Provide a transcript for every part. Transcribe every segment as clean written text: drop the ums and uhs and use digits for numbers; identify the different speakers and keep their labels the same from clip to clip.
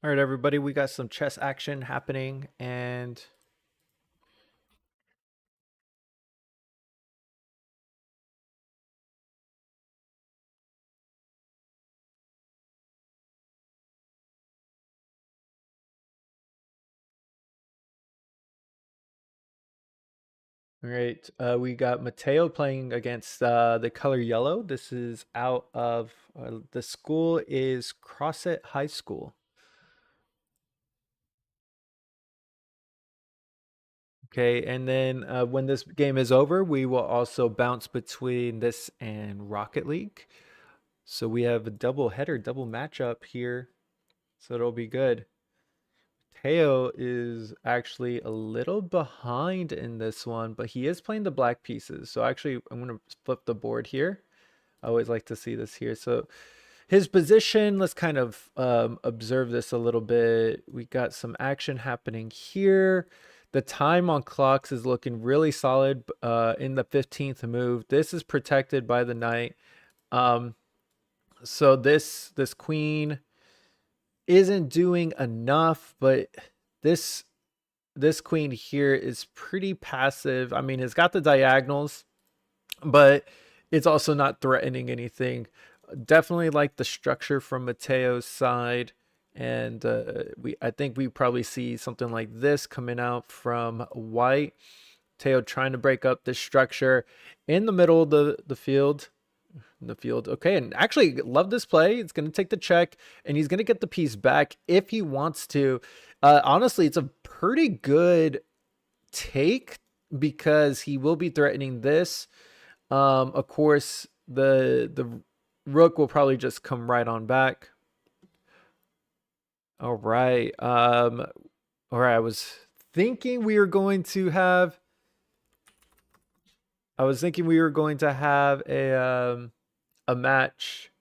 Speaker 1: All right, everybody, we got some chess action happening, and all right, we got Mateo playing against the color yellow. This is out of the school is Crosset High School. Okay, and then when this game is over, we will also bounce between this and Rocket League. So we have a double header, double matchup here. So it'll be good. Teo is actually a little behind in this one, but he is playing the black pieces. So actually, I'm going to flip the board here. I always like to see this here. So his position, let's kind of observe this a little bit. We got some action happening here. The time on clocks is looking really solid in the 15th move. This is protected by the knight. So this queen isn't doing enough, but this this queen here is pretty passive. I mean, it's got the diagonals, but it's also not threatening anything. Definitely like the structure from Mateo's side. And I think we probably see something like this coming out from white. Teo trying to break up this structure in the middle of the field. Okay, and actually love this play. It's going to take the check, and he's going to get the piece back if he wants to. Honestly, it's a pretty good take because he will be threatening this. Of course, the rook will probably just come right on back. All right. All right. Thinking we were going to have. I was thinking we were going to have a match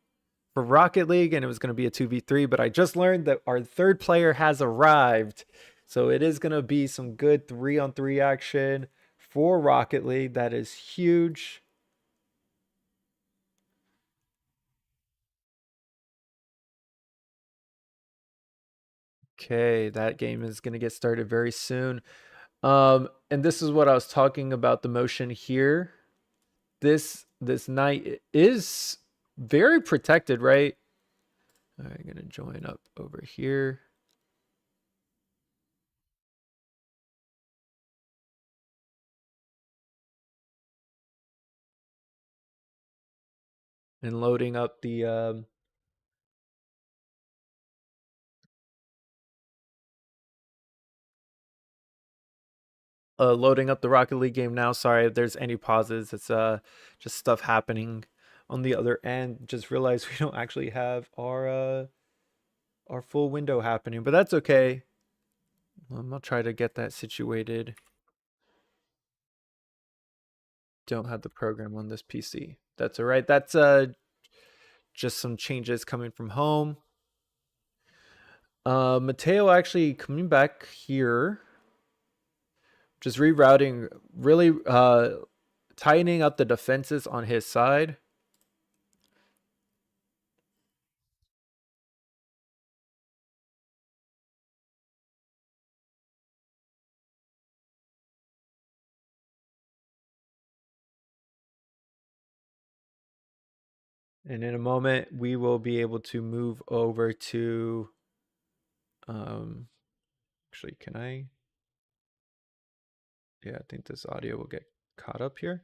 Speaker 1: for Rocket League, and it was going to be a 2v3, but I just learned that our third player has arrived. So it is going to be some good 3-on-3 action for Rocket League. That is huge. Okay, that game is going to get started very soon. And this is what I was talking about, the motion here. This knight is very protected, right? All right, I'm going to join up over here. And loading up the loading up the Rocket League game now. Sorry if there's any pauses. It's just stuff happening on the other end. Just realized we don't actually have our full window happening, but that's okay. I'll try to get that situated. Don't have the program on this PC. That's all right. That's just some changes coming from home. Mateo actually coming back here. Just rerouting, really tightening up the defenses on his side. And in a moment, we will be able to move over to, actually, can I? Yeah, I think this audio will get caught up here.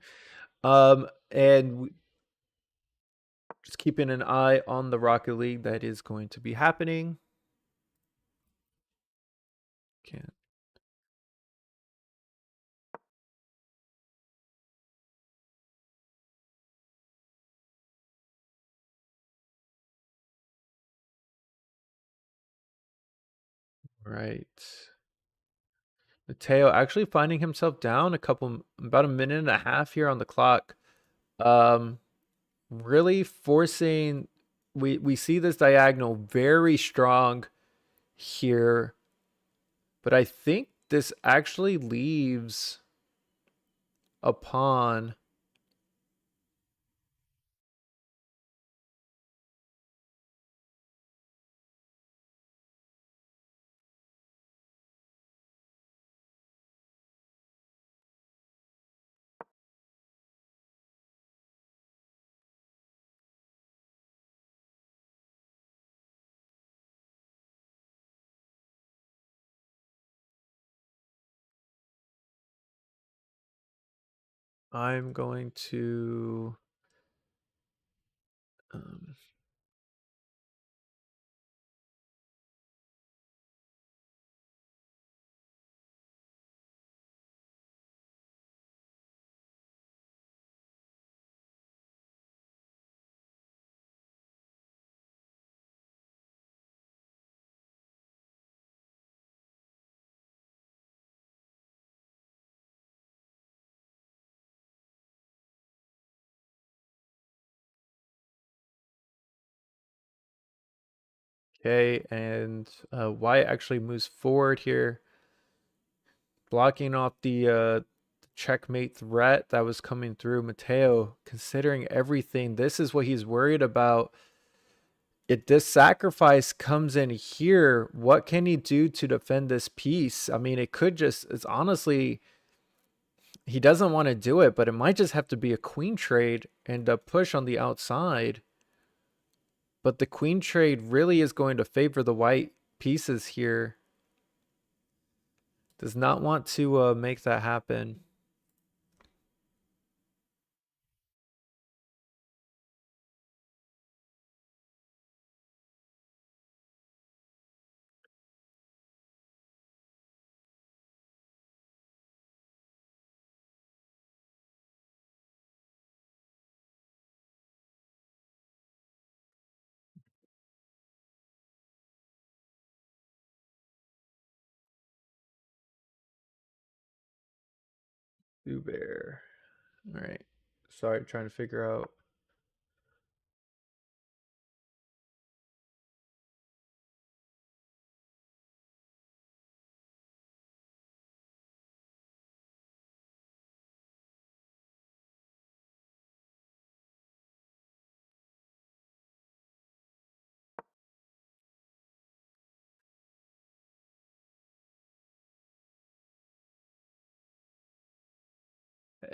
Speaker 1: And just keeping an eye on the Rocket League that is going to be happening. Can't. Right. Mateo actually finding himself down about a minute and a half here on the clock. Um, really forcing. We see this diagonal very strong here, but I think this actually leaves a pawn. I'm going to okay, and white actually moves forward here, blocking off the checkmate threat that was coming through. Mateo, considering everything, this is what he's worried about. If this sacrifice comes in here, what can he do to defend this piece? I mean, it could just, it's honestly, he doesn't want to do it, but it might just have to be a queen trade and a push on the outside. But the queen trade really is going to favor the white pieces here. Does not want to make that happen. Bear. All right. Sorry, trying to figure out.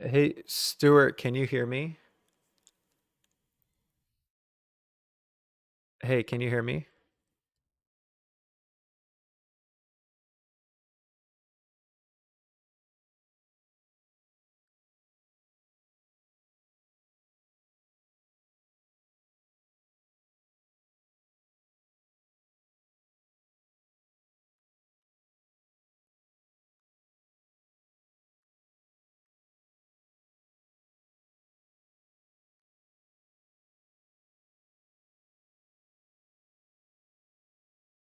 Speaker 1: Hey, Stuart, can you hear me? Hey, can you hear me?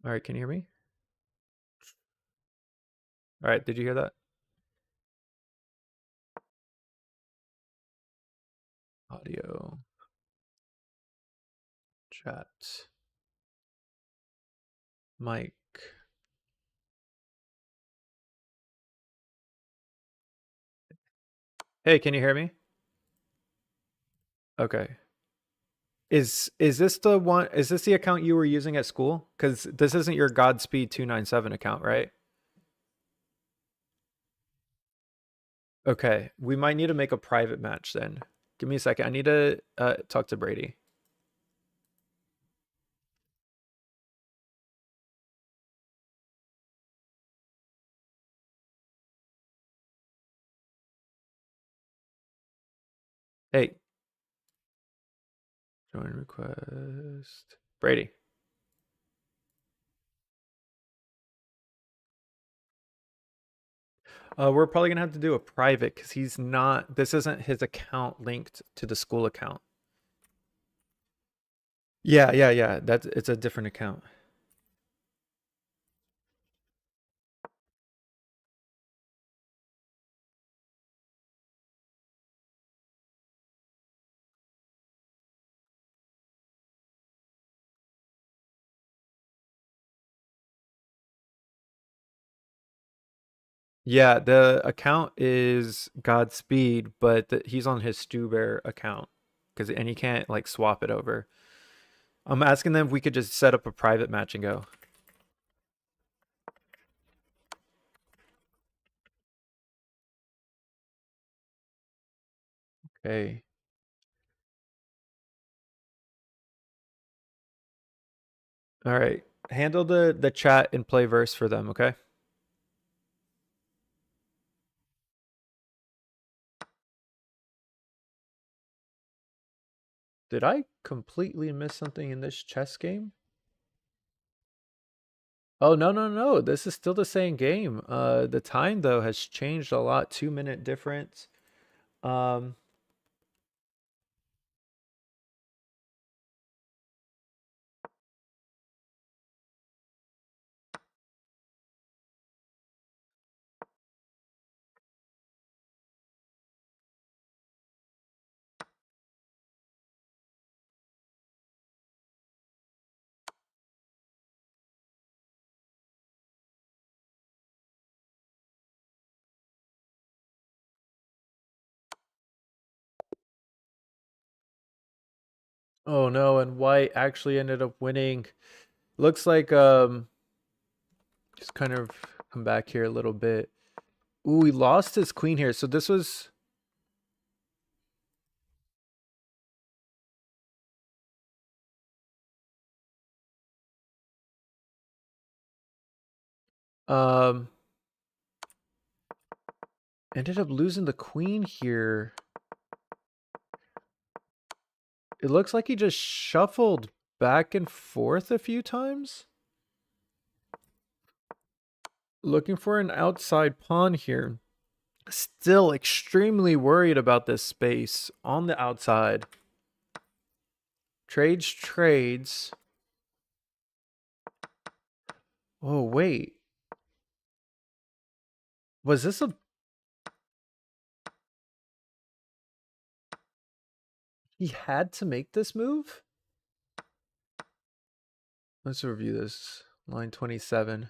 Speaker 1: All right, can you hear me? All right, did you hear that? Audio, chat, mic. Hey, can you hear me? Okay. Is this the one, is this the account you were using at school? Because this isn't your Godspeed 297 account, right? Okay, we might need to make a private match then. Give me a second. I need to talk to Brady. Hey, join request. Brady. We're probably gonna have to do a private because he's not, this isn't his account linked to the school account. Yeah. That's, it's a different account. Yeah, the account is Godspeed, but he's on his Stubear account because and he can't like swap it over. I'm asking them if we could just set up a private match and go. Okay. All right. Handle the chat and play verse for them, okay? Did I completely miss something in this chess game? Oh, no, no, no. This is still the same game. The time though has changed a lot. 2-minute difference. Um, oh no, and White actually ended up winning. Looks like just kind of come back here a little bit. Ooh, he lost his queen here. So this was um ended up losing the queen here. It looks like he just shuffled back and forth a few times. Looking for an outside pawn here. Still extremely worried about this space on the outside. Trades. Oh, wait. Was this a... He had to make this move? Let's review this. Line 27.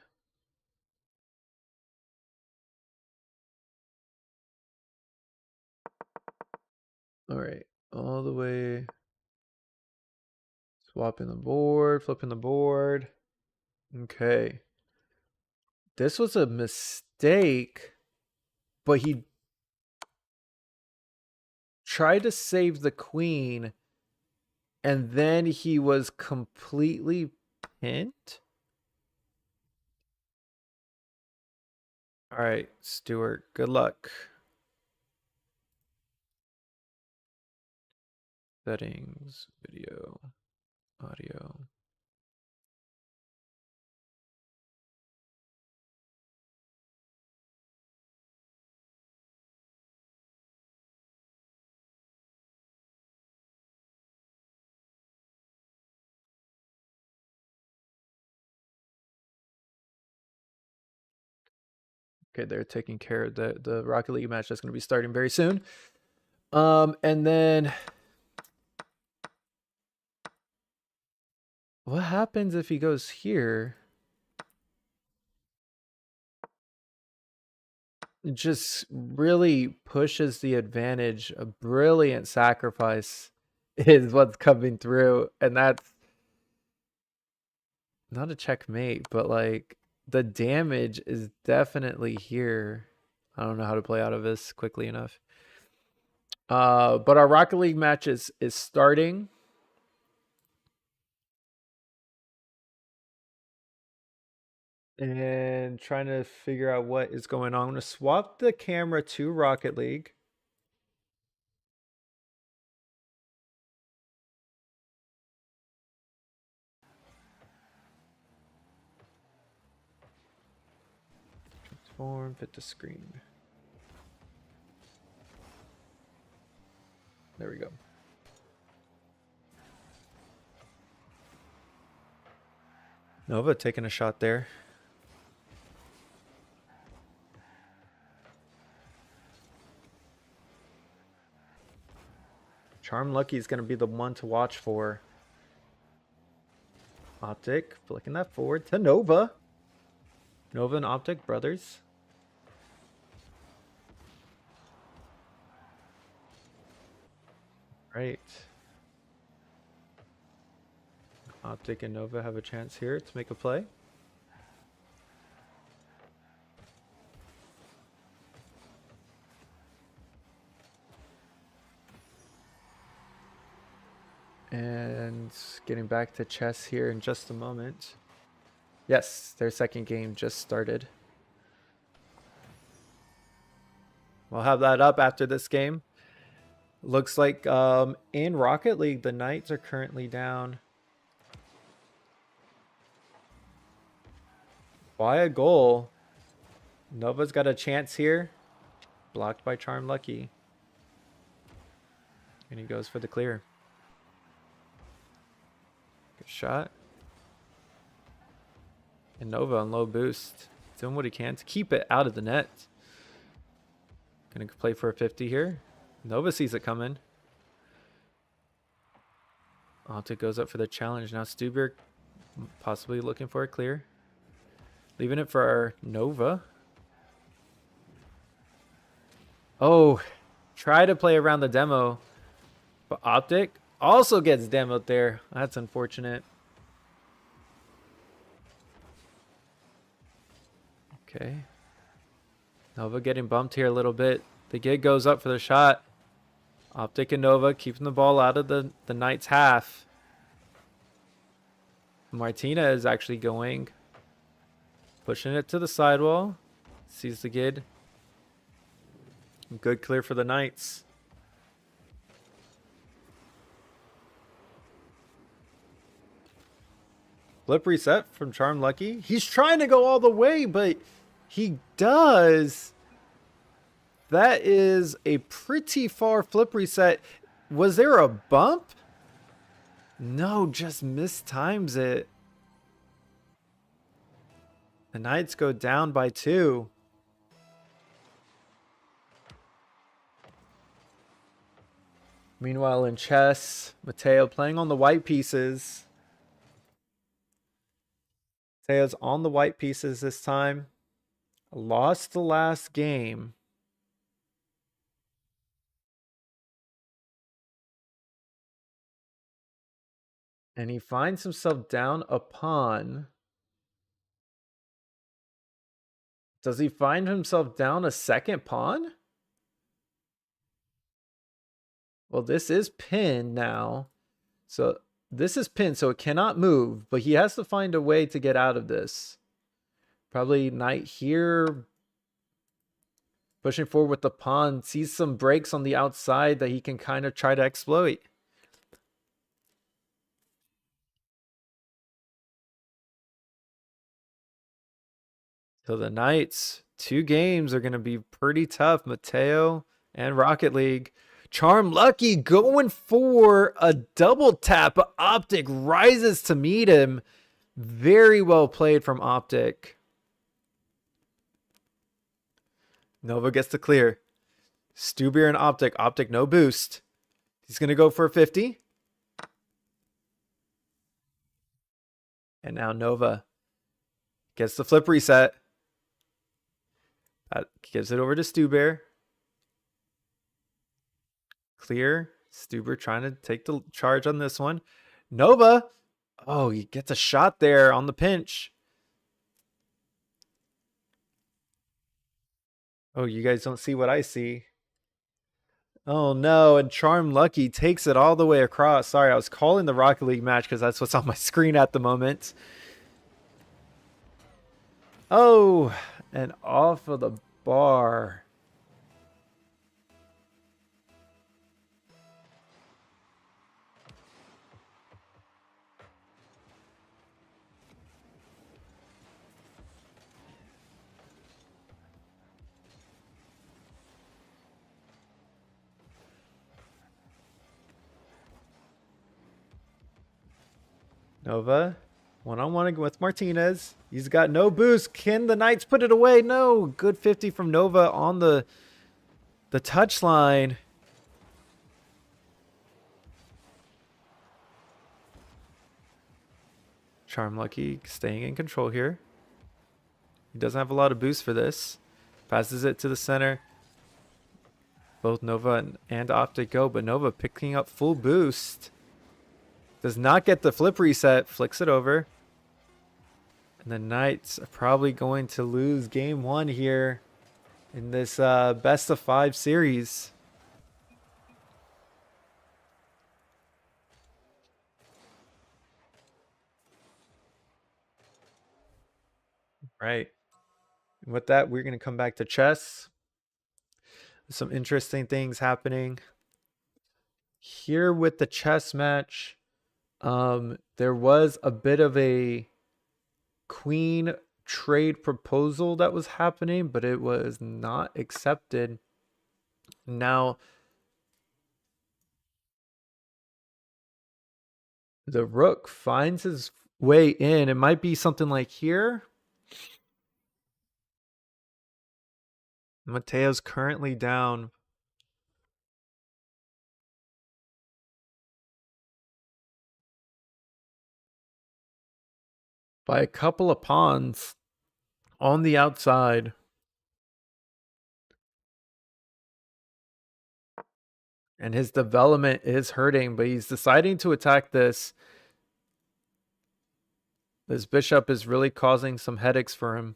Speaker 1: All right. All the way. Swapping the board, flipping the board. Okay. This was a mistake, but he tried to save the queen, and then he was completely pinned. All right, Stuart, good luck. Settings, video, audio. Okay, they're taking care of the Rocket League match that's going to be starting very soon. And then what happens if he goes here? It just really pushes the advantage. A brilliant sacrifice is what's coming through, and that's not a checkmate, but like the damage is definitely here. I don't know how to play out of this quickly enough. But our Rocket League match is starting. And trying to figure out what is going on. I'm going to swap the camera to Rocket League. Transform, fit to screen. There we go. Nova taking a shot there. Charm Lucky is going to be the one to watch for. Optic, flicking that forward to Nova. Nova and Optic, brothers. Right. Optic and Nova have a chance here to make a play. And getting back to chess here in just a moment. Yes, their second game just started. We'll have that up after this game. Looks like in Rocket League, the Knights are currently down by a goal. Nova's got a chance here. Blocked by Charm Lucky. And he goes for the clear. Good shot. And Nova on low boost. Doing what he can to keep it out of the net. Gonna play for a 50 here. Nova sees it coming. Optic goes up for the challenge. Now Stuber possibly looking for a clear. Leaving it for our Nova. Oh, try to play around the demo. But Optic also gets demoed there. That's unfortunate. Okay. Nova getting bumped here a little bit. The gig goes up for the shot. Optic and Nova keeping the ball out of the Knights' half. Martina is actually going. Pushing it to the sidewall. Sees the gid. Good clear for the Knights. Flip reset from Charm Lucky. He's trying to go all the way, but he does. That is a pretty far flip reset. Was there a bump? No, just mistimes it. The Knights go down by 2. Meanwhile, in chess, Mateo playing on the white pieces. Mateo's on the white pieces this time. Lost the last game. And he finds himself down a pawn. Does he find himself down a second pawn? Well, this is pinned now. So this is pinned, so it cannot move. But he has to find a way to get out of this. Probably knight here. Pushing forward with the pawn. Sees some breaks on the outside that he can kind of try to exploit. So the Knights, 2 games are going to be pretty tough. Mateo and Rocket League. Charm Lucky going for a double tap. Optic rises to meet him. Very well played from Optic. Nova gets the clear. Stuber and Optic. Optic no boost. He's going to go for a 50. And now Nova gets the flip reset. Gives it over to Stuber. Clear. Stuber trying to take the charge on this one. Nova. Oh, he gets a shot there on the pinch. Oh, you guys don't see what I see. Oh no, and Charm Lucky takes it all the way across. Sorry, I was calling the Rocket League match because that's what's on my screen at the moment. Oh, and off of the bar. Nova, one-on-one with Martinez. He's got no boost. Can the Knights put it away? No. Good 50 from Nova on the touchline. Charm Lucky staying in control here. He doesn't have a lot of boost for this. Passes it to the center. Both Nova and Optic go, but Nova picking up full boost. Does not get the flip reset. Flicks it over. And the Knights are probably going to lose game 1 here in this best of 5 series. Right. And with that, we're going to come back to chess. Some interesting things happening. here with the chess match, there was a bit of a queen trade proposal that was happening, but it was not accepted. Now, the rook finds his way in. It might be something like here. Mateo's currently down by a couple of pawns on the outside. And his development is hurting, but he's deciding to attack this. This bishop is really causing some headaches for him.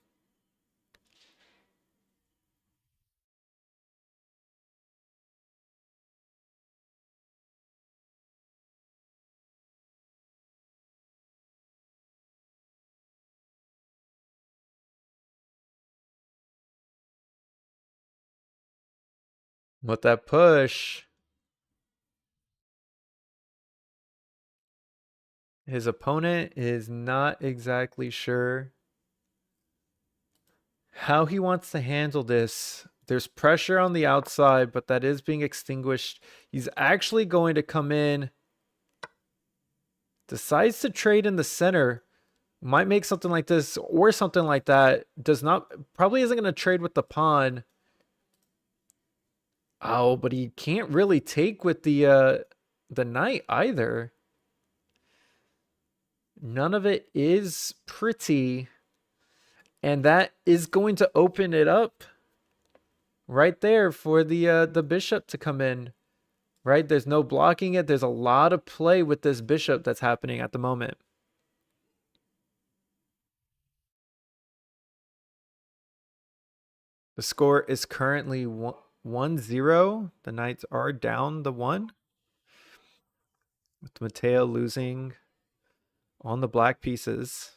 Speaker 1: With that push, his opponent is not exactly sure how he wants to handle this. There's pressure on the outside, but that is being extinguished. He's actually going to come in. Decides to trade in the center. Might make something like this or something like that. Does not, probably isn't going to trade with the pawn. Oh, but he can't really take with the knight either. None of it is pretty. And that is going to open it up right there for the bishop to come in. Right? There's no blocking it. There's a lot of play with this bishop that's happening at the moment. The score is currently 1-0. The knights are down the 1. With Mateo losing on the black pieces.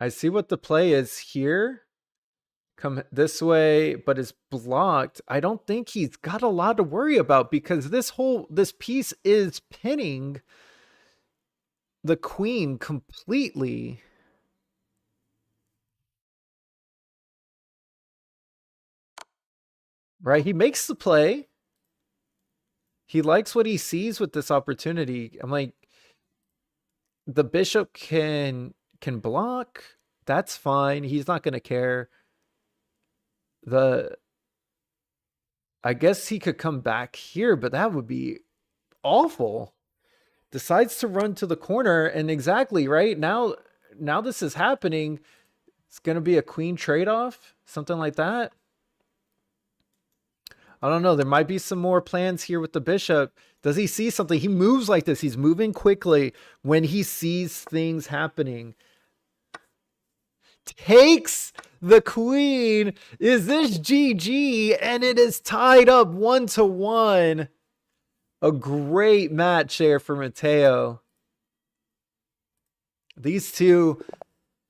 Speaker 1: I see what the play is here. Come this way, but is blocked. I don't think he's got a lot to worry about because this piece is pinning the queen completely. Right? He makes the play. He likes what he sees with this opportunity. I'm like, the bishop can block. That's fine. He's not going to care. I guess he could come back here, but that would be awful. Decides to run to the corner, and exactly right now this is happening. It's going to be a queen trade-off, something like that. I don't know. There might be some more plans here with the bishop. Does he see something? He moves like this. He's moving quickly when he sees things happening. Takes the queen. Is this GG? And it is tied up 1-1. A great match there for Mateo. These two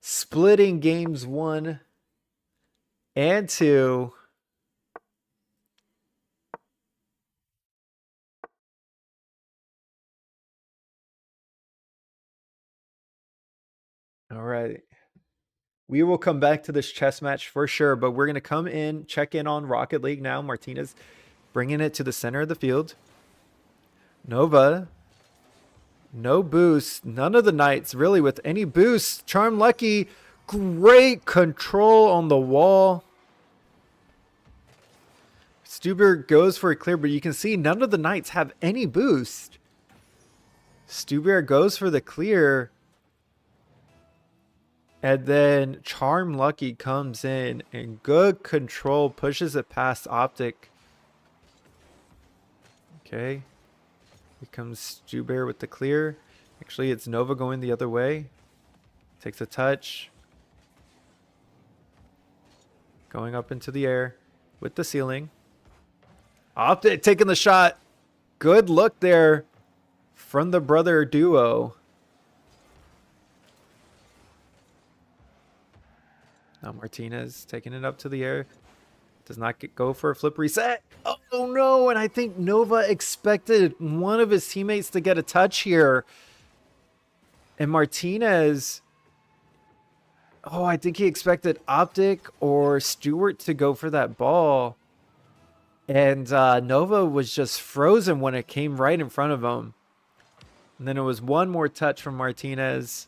Speaker 1: splitting games 1 and 2. All right. We will come back to this chess match for sure, but we're going to come in, check in on Rocket League now. Martinez bringing it to the center of the field. Nova. No boost. None of the knights really with any boost. Charm Lucky. Great control on the wall. Stuber goes for a clear, but you can see none of the knights have any boost. Stuber goes for the clear. And then Charm Lucky comes in and good control pushes it past Optic. Okay. Here comes Stuber with the clear. Actually, it's Nova going the other way. Takes a touch. Going up into the air with the ceiling. Optic taking the shot. Good look there from the brother duo. Now Martinez taking it up to the air. Does not go for a flip reset. Oh no, and I think Nova expected one of his teammates to get a touch here. And Martinez, oh, I think he expected Optic or Stewart to go for that ball. And Nova was just frozen when it came right in front of him. And then it was one more touch from Martinez.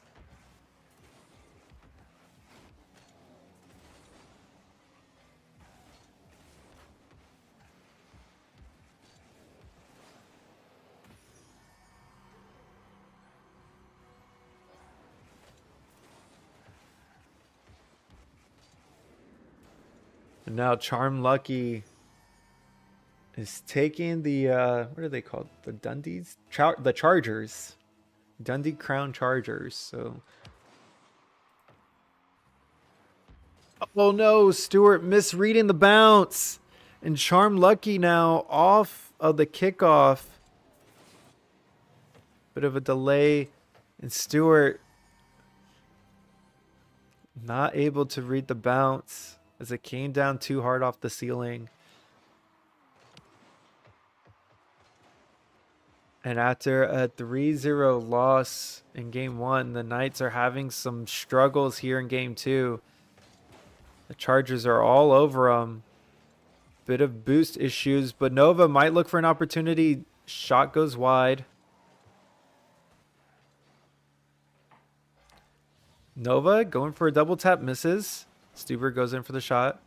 Speaker 1: And now Charm Lucky is taking the what are they called? The Dundees? The Chargers. Dundee Crown Chargers. So oh no, Stewart misreading the bounce. And Charm Lucky now off of the kickoff. Bit of a delay. And Stewart not able to read the bounce as it came down too hard off the ceiling. And after a 3-0 loss in game 1, the Knights are having some struggles here in game 2. The Chargers are all over them. Bit of boost issues, but Nova might look for an opportunity. Shot goes wide. Nova going for a double tap, misses. Stuber goes in for the shot.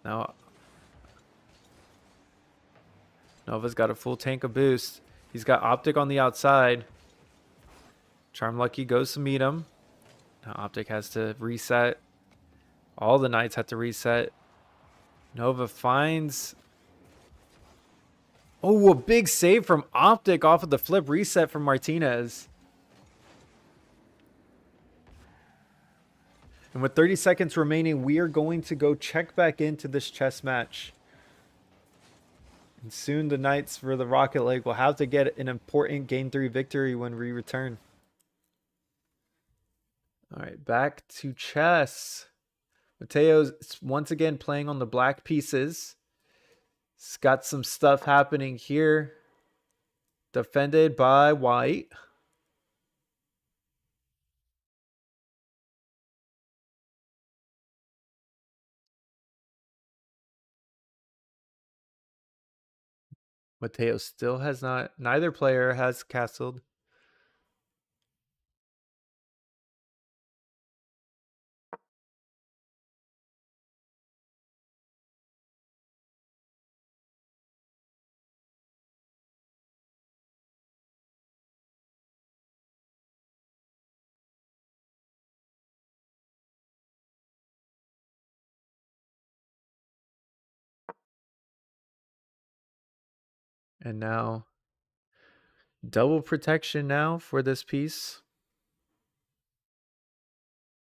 Speaker 1: Now Nova's got a full tank of boost. He's got Optic on the outside. Charm Lucky goes to meet him. Now Optic has to reset. All the Knights have to reset. Nova finds... oh, a big save from Optic off of the flip reset from Martinez. And with 30 seconds remaining, we are going to go check back into this chess match. And soon the Knights for the Rocket League will have to get an important Game 3 victory when we return. All right, back to chess. Mateo's once again playing on the black pieces. He's got some stuff happening here. Defended by white. Mateo still has not, neither player has castled. And now double protection now for this piece.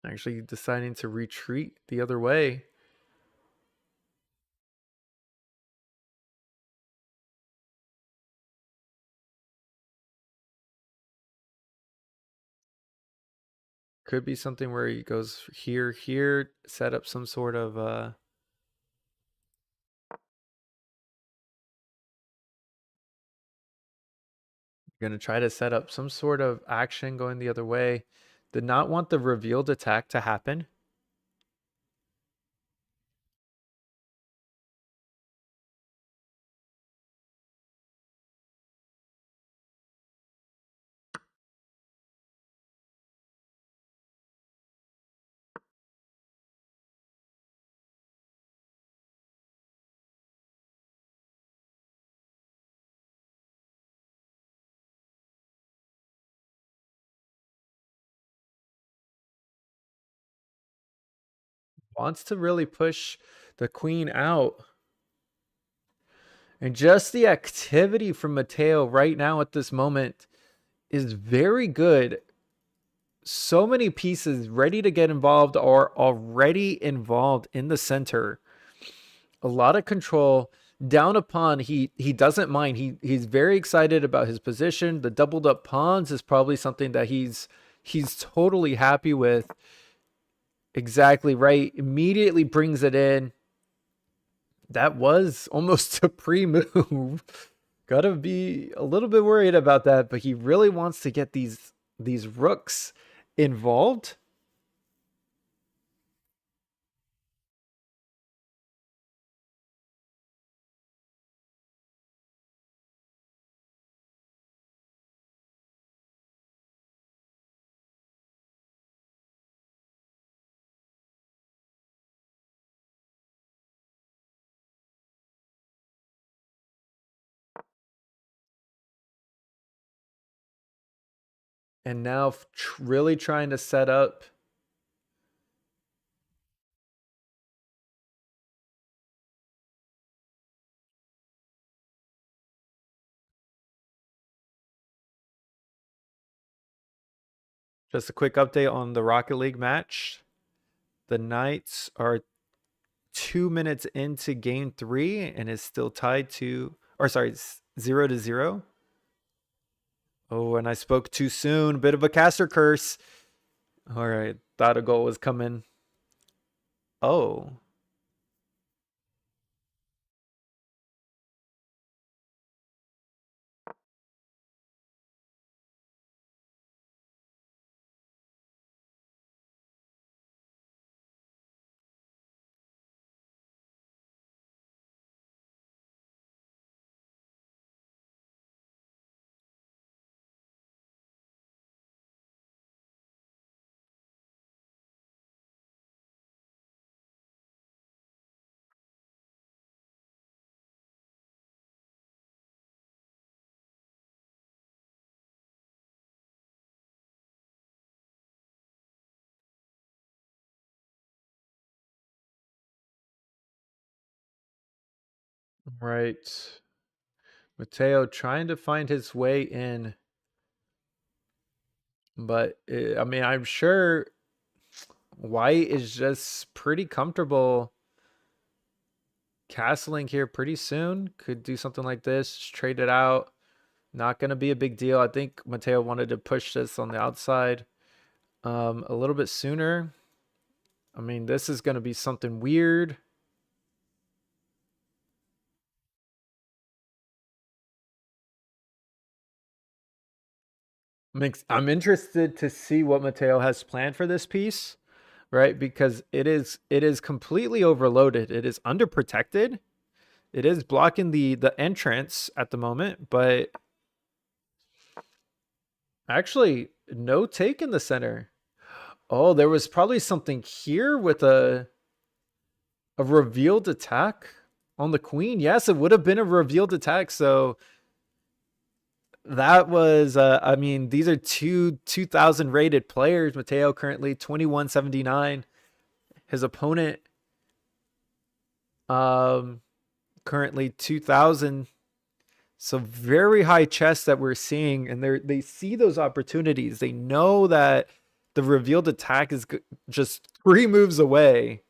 Speaker 1: Actually deciding to retreat the other way. Could be something where he goes here, set up some sort of gonna try to set up some sort of action going the other way. Did not want the revealed attack to happen. Wants to really push the queen out. And just the activity from Mateo right now at this moment is very good. So many pieces ready to get involved are already involved in the center. A lot of control. down a pawn, he doesn't mind. He's very excited about his position. The doubled up pawns is probably something that he's totally happy with. Exactly right. Immediately brings it in. That was almost a pre-move. Gotta be a little bit worried about that, but he really wants to get these rooks involved. And now really trying to set up. Just a quick update on the Rocket League match. The Knights are 2 minutes into game 3 and is still tied to, or sorry, 0-0. Oh, and I spoke too soon. Bit of a caster curse. All right, thought a goal was coming. Oh. Right. Mateo trying to find his way in. But I mean, I'm sure White is just pretty comfortable castling here pretty soon. Could do something like this, just trade it out. Not going to be a big deal. I think Mateo wanted to push this on the outside a little bit sooner. I mean, this is going to be something weird. I'm interested to see what Mateo has planned for this piece, right? Because it is completely overloaded. It is underprotected. It is blocking the entrance at the moment, but actually no take in the center. Oh, there was probably something here with a revealed attack on the queen. Yes, it would have been a revealed attack. So that was I mean, these are 2000 rated players. Mateo currently 2179. His opponent currently 2000. So very high chess that we're seeing, and they see those opportunities. They know that the revealed attack is just 3 moves away.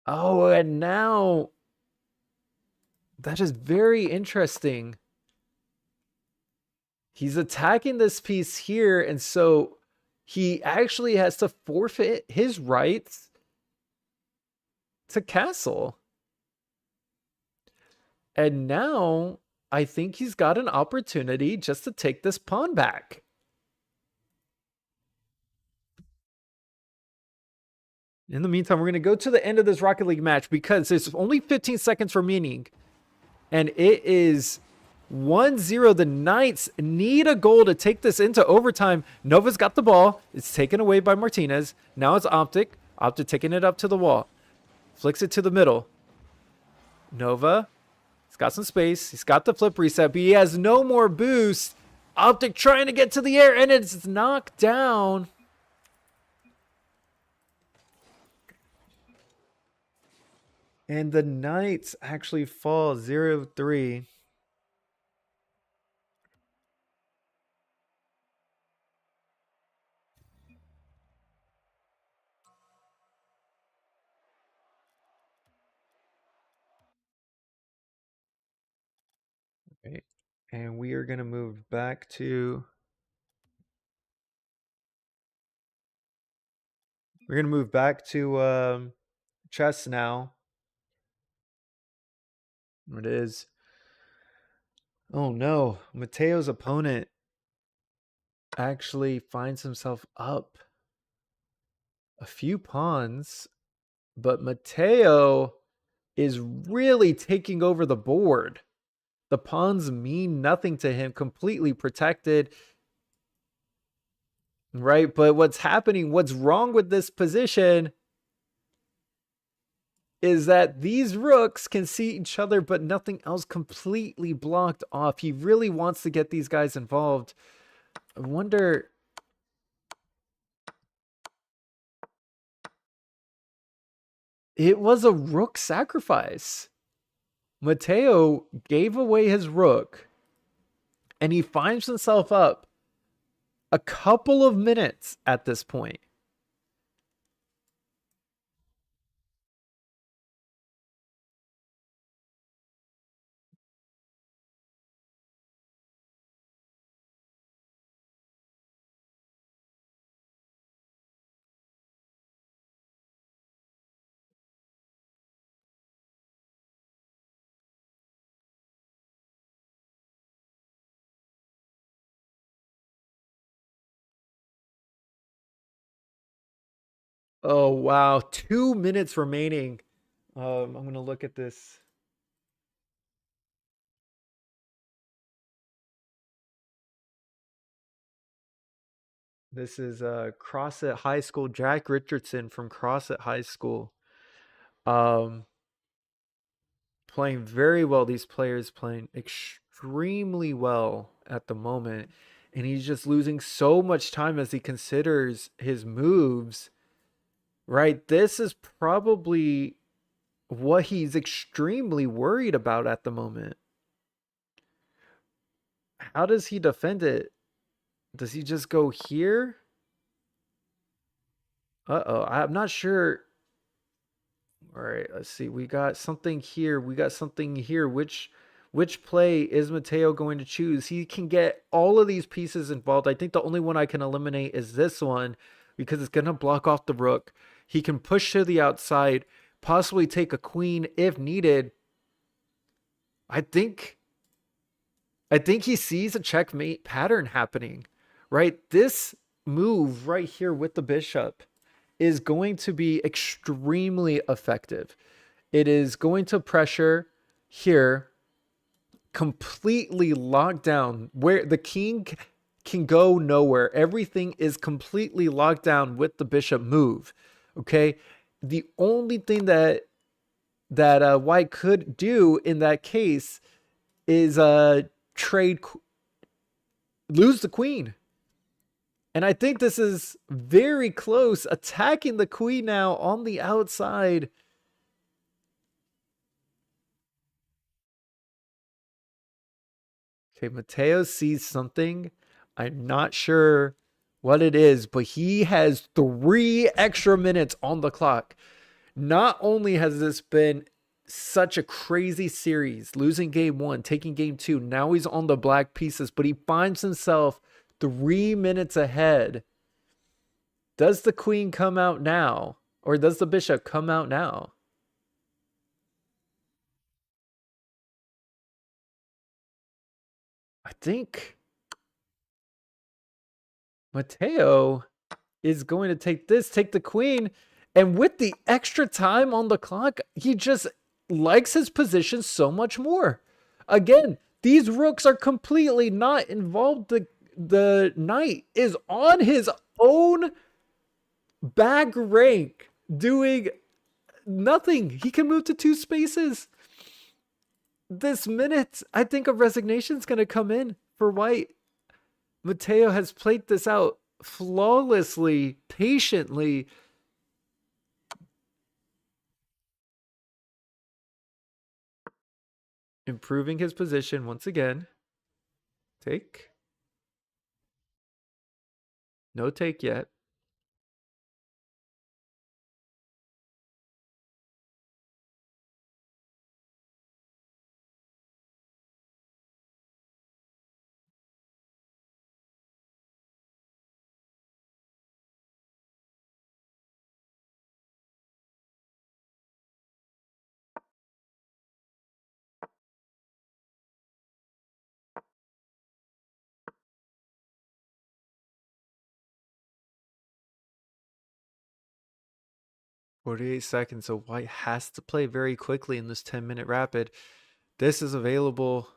Speaker 1: Oh, and now that is very interesting. He's attacking this piece here, and so he actually has to forfeit his rights to castle. And now I think he's got an opportunity just to take this pawn back. In the meantime, we're going to go to the end of this Rocket League match because there's only 15 seconds remaining. And it is 1-0. The Knights need a goal to take this into overtime. Nova's got the ball. It's taken away by Martinez. Now it's Optic. Optic taking it up to the wall. Flicks it to the middle. Nova. He's got some space. He's got the flip reset, but he has no more boost. Optic trying to get to the air, and it's knocked down. And the Knights actually fall 0-3. Right. And we are going to move back to... We're going to move back to chess now. It is. Oh no, Mateo's opponent actually finds himself up a few pawns, but Mateo is really taking over the board. The pawns mean nothing to him, completely protected. Right, but what's happening, what's wrong with this position is that these rooks can see each other, but nothing else, completely blocked off. He really wants to get these guys involved. I wonder... It was a rook sacrifice. Mateo gave away his rook, and he finds himself up a couple of minutes at this point. Oh, wow. 2 minutes remaining. I'm going to look at this. This is Crossett High School, Jack Richardson from Crossett High School. Playing very well. These players playing extremely well at the moment. And he's just losing so much time as he considers his moves. Right? This is probably what he's extremely worried about at the moment. How does he defend it? Does he just go here? Uh-oh, I'm not sure. All right, let's see. We got something here. We got something here. Which play is Mateo going to choose? He can get all of these pieces involved. I think the only one I can eliminate is this one because it's going to block off the rook. He can push to the outside, possibly take a queen if needed. I think he sees a checkmate pattern happening, right? This move right here with the bishop is going to be extremely effective. It is going to pressure here, completely locked down, where the king can go nowhere. Everything is completely locked down with the bishop move. Okay, the only thing that white could do in that case is trade, lose the queen. And I think this is very close. Attacking the queen now on the outside. Okay, Mateo sees something. I'm not sure what it is, but he has 3 extra minutes on the clock. Not only has this been such a crazy series, losing game 1, taking game 2, now he's on the black pieces, but he finds himself 3 minutes ahead. Does the queen come out now? Or does the bishop come out now? I think Mateo is going to take the queen. And with the extra time on the clock, he just likes his position so much more. Again, these rooks are completely not involved. The knight is on his own back rank doing nothing. He can move to 2 spaces. This minute, I think a resignation is going to come in for white. Mateo has played this out flawlessly, patiently. Improving his position once again. Take. No take yet. 48 seconds, so White has to play very quickly in this 10-minute rapid. This is available.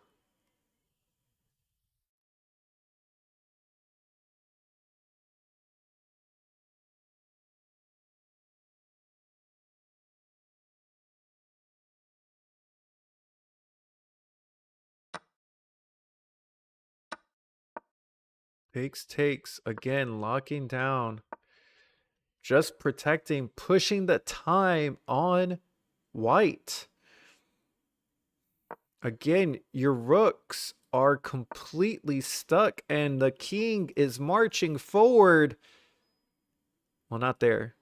Speaker 1: Takes, again, locking down. Just protecting, pushing the time on White. Again, your rooks are completely stuck, and the king is marching forward. Well, not there.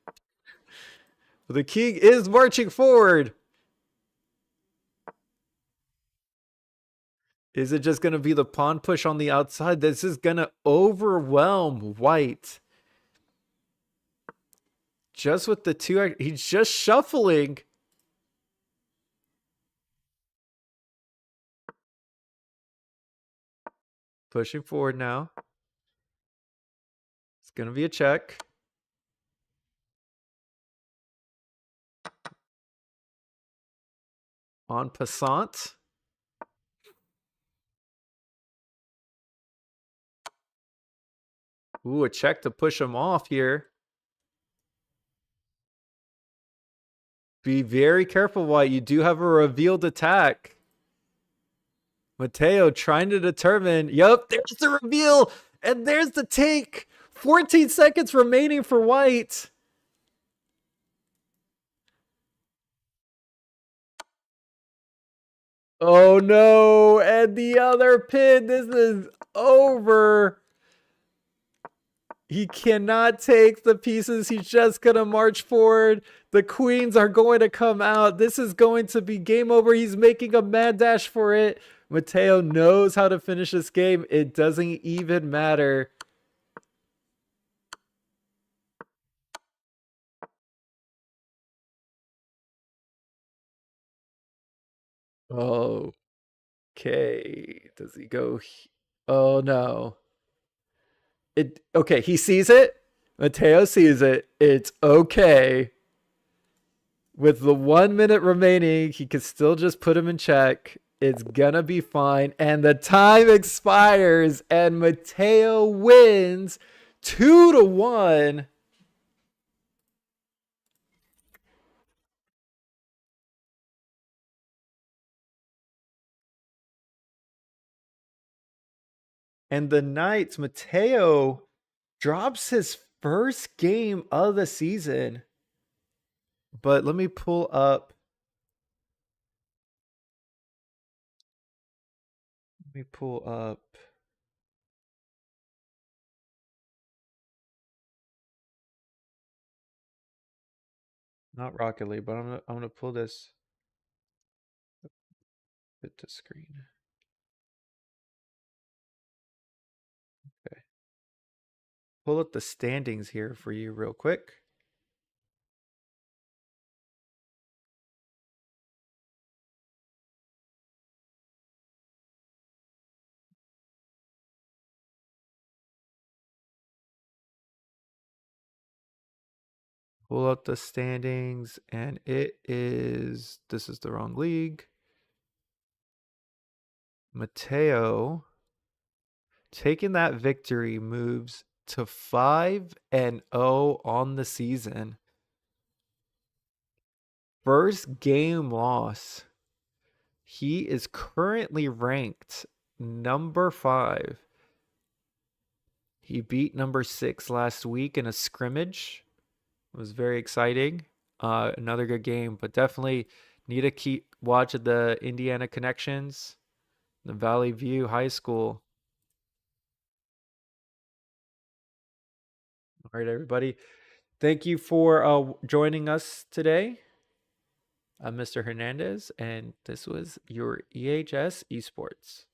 Speaker 1: The king is marching forward. Is it just going to be the pawn push on the outside? This is going to overwhelm White. Just with the two, he's just shuffling. Pushing forward now. It's going to be a check. En passant. Ooh, a check to push him off here. Be very careful, White. You do have a revealed attack. Matteo trying to determine. Yup, there's the reveal. And there's the take. 14 seconds remaining for White. Oh no. And the other pin. This is over. He cannot take the pieces. He's just going to march forward. The queens are going to come out. This is going to be game over. He's making a mad dash for it. Matteo knows how to finish this game. It doesn't even matter. Okay. Does he go? Oh no. Okay, he sees it. Matteo sees it. It's okay. With the 1 minute remaining, he can still just put him in check. It's gonna be fine. And the time expires, and Matteo wins 2-1. And the Knights, Matteo drops his first game of the season. But let me pull up. Let me pull up. Not Rocket League, but I'm gonna pull this bit to screen. Okay. Pull up the standings here for you real quick. Pull up the standings, and it is, this is the wrong league. Matteo taking that victory moves to 5-0 on the season. First game loss. He is currently ranked number 5. He beat number 6 last week in a scrimmage. It was very exciting. Another good game, but definitely need to keep watching the Indiana connections, the Valley View High School. All right, everybody. Thank you for joining us today. I'm Mr. Hernandez, and this was your EHS Esports.